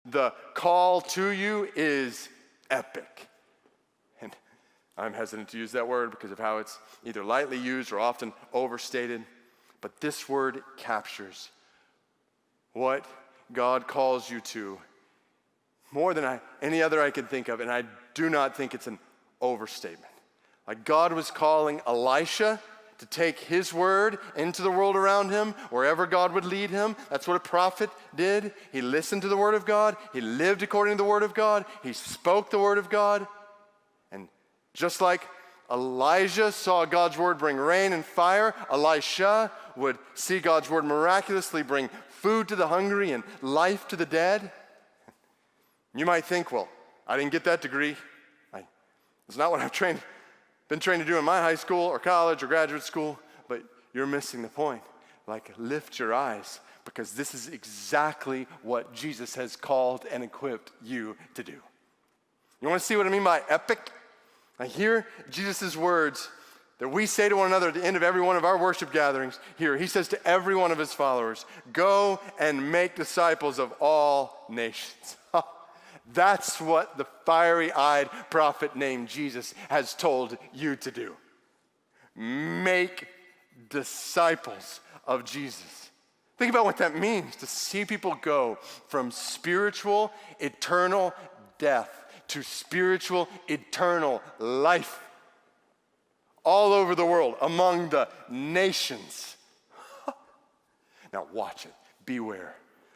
The call to you is epic. And I'm hesitant to use that word because of how it's either lightly used or often overstated. But this word captures what God calls you to more than any other I could think of. And I do not think it's an overstatement. Like God was calling Elisha to take his word into the world around him, wherever God would lead him. That's what a prophet did. He listened to the word of God. He lived according to the word of God. He spoke the word of God. And just like Elijah saw God's word bring rain and fire, Elisha would see God's word miraculously bring food to the hungry and life to the dead. You might think, well, I didn't get that degree. It's not what I've been trained to do in my high school or college or graduate school, but you're missing the point. Like, lift your eyes, because this is exactly what Jesus has called and equipped you to do. You want to see what I mean by epic? I hear Jesus' words that we say to one another at the end of every one of our worship gatherings here. He says to every one of his followers, go and make disciples of all nations. That's what the fiery-eyed prophet named Jesus has told you to do. Make disciples of Jesus. Think about what that means, to see people go from spiritual, eternal death to spiritual, eternal life all over the world, among the nations. Now watch it. Beware.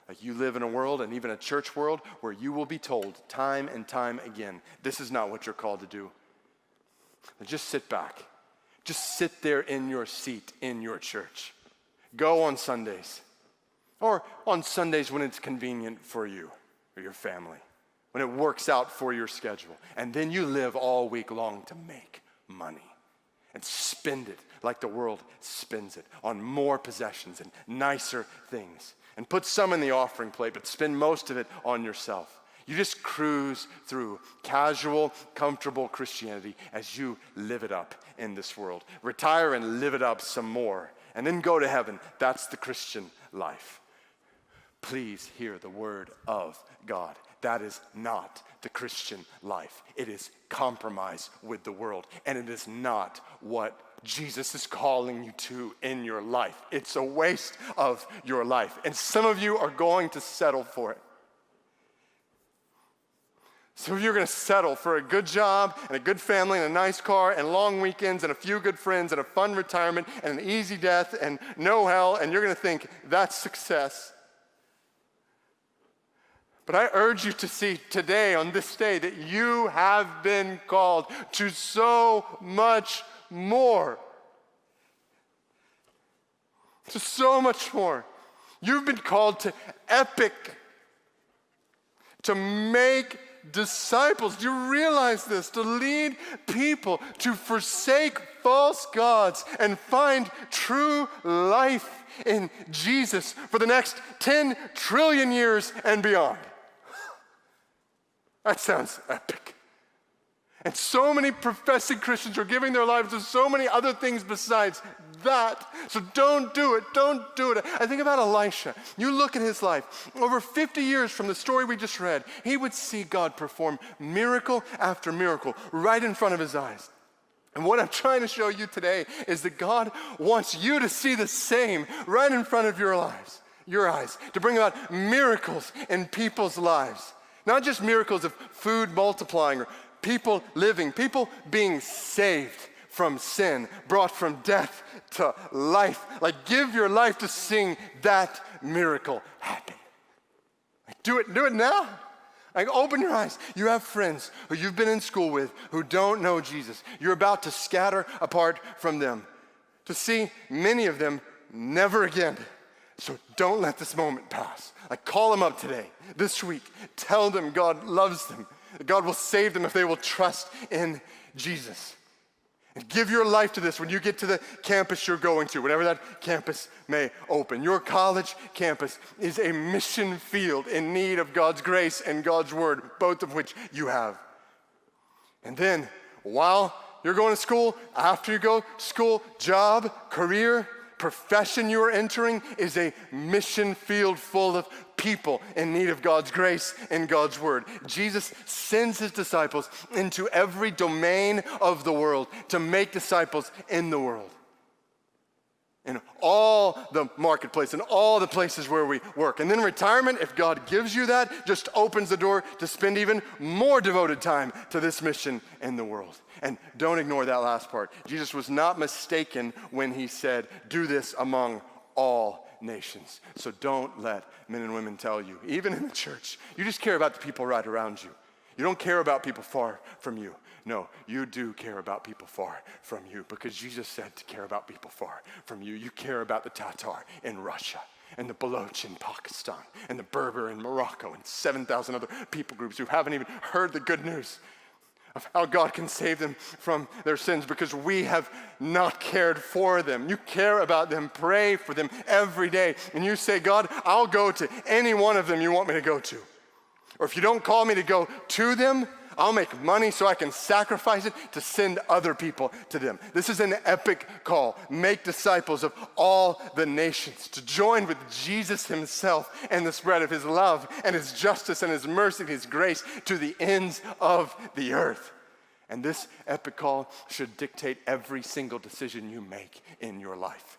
Like, you live in a world, and even a church world, where you will be told time and time again, this is not what you're called to do. And just sit back. Just sit there in your seat in your church. Go on Sundays. Or on Sundays when it's convenient for you or your family. When it works out for your schedule. And then you live all week long to make money. And spend it like the world spends it, on more possessions and nicer things. And put some in the offering plate, but spend most of it on yourself. You just cruise through casual, comfortable Christianity as you live it up in this world. Retire and live it up some more, and then go to heaven. That's the Christian life. Please hear the word of God. That is not the Christian life. It is compromise with the world, and it is not what Jesus is calling you to in your life. It's a waste of your life. And some of you are going to settle for it. Some of you are going to settle for a good job and a good family and a nice car and long weekends and a few good friends and a fun retirement and an easy death and no hell, and you're going to think that's success. But I urge you to see today, on this day, that you have been called to so much more. To so much more. You've been called to epic, to make disciples. Do you realize this? To lead people to forsake false gods and find true life in Jesus for the next 10 trillion years and beyond. That sounds epic. And so many professing Christians are giving their lives to so many other things besides that. So don't do it. Don't do it. I think about Elisha. You look at his life. Over 50 years from the story we just read, he would see God perform miracle after miracle right in front of his eyes. And what I'm trying to show you today is that God wants you to see the same right in front of your eyes, to bring about miracles in people's lives. Not just miracles of food multiplying or people living, people being saved from sin, brought from death to life. Like, give your life to seeing that miracle happen. Like, do it now. Like, open your eyes. You have friends who you've been in school with who don't know Jesus. You're about to scatter apart from them, to see many of them never again. So don't let this moment pass. Like, call them up today, this week. Tell them God loves them. God will save them if they will trust in Jesus. And give your life to this when you get to the campus you're going to, whatever that campus may open. Your college campus is a mission field in need of God's grace and God's word, both of which you have. And then, while you're going to school, after you go to school, job, career, profession you are entering is a mission field full of people in need of God's grace and God's word. Jesus sends his disciples into every domain of the world to make disciples in the world. In all the marketplace, in all the places where we work. And then retirement, if God gives you that, just opens the door to spend even more devoted time to this mission in the world. And don't ignore that last part. Jesus was not mistaken when he said, do this among all nations. So don't let men and women tell you, even in the church, you just care about the people right around you. You don't care about people far from you. No, you do care about people far from you because Jesus said to care about people far from you. You care about the Tatar in Russia and the Baloch in Pakistan and the Berber in Morocco and 7,000 other people groups who haven't even heard the good news of how God can save them from their sins because we have not cared for them. You care about them, pray for them every day, and you say, God, I'll go to any one of them you want me to go to. Or if you don't call me to go to them, I'll make money so I can sacrifice it to send other people to them. This is an epic call. Make disciples of all the nations to join with Jesus himself and the spread of his love and his justice and his mercy and his grace to the ends of the earth. And this epic call should dictate every single decision you make in your life.